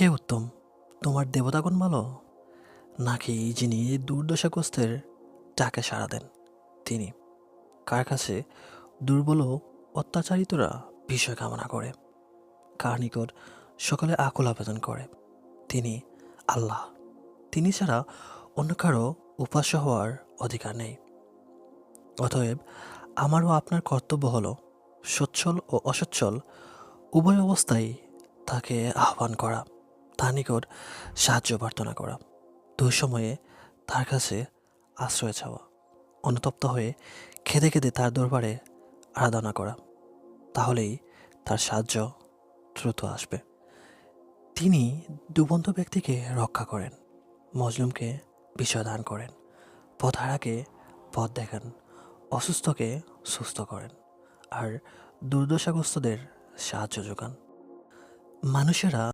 কে উত্তম, তোমার দেবতাগণ ভালো, নাকি যিনি দুর্দশাগ্রস্তের ডাকে সাড়া দেন তিনি? কার কাছে দুর্বল ও অত্যাচারিতরা বিষয় কামনা করে, কার নিকট সকলে আকুল আবেদন করে? তিনি আল্লাহ। তিনি ছাড়া অন্য কারো উপাস্য হওয়ার অধিকার নেই। অতএব আমারও আপনার কর্তব্য হলো সচ্ছল ও অসচ্ছল উভয় অবস্থায় তাকে আহ্বান করা, তার নিকট সাহায্য প্রার্থনা করা, দুই সময়ে তার কাছে আশ্রয় চাওয়া, অনুতপ্ত হয়ে খেদে খেদে তার দরবারে আরাধনা করা। তাহলেই তার সাহায্য দ্রুত আসবে। তিনি দুবন্ধ ব্যক্তিকে রক্ষা করেন, মজলুমকে বিষয় দান করেন, পথহারাকে পথ দেখান, অসুস্থকে সুস্থ করেন, আর দুর্দশাগ্রস্তদের সাহায্য যোগান। মানুষেরা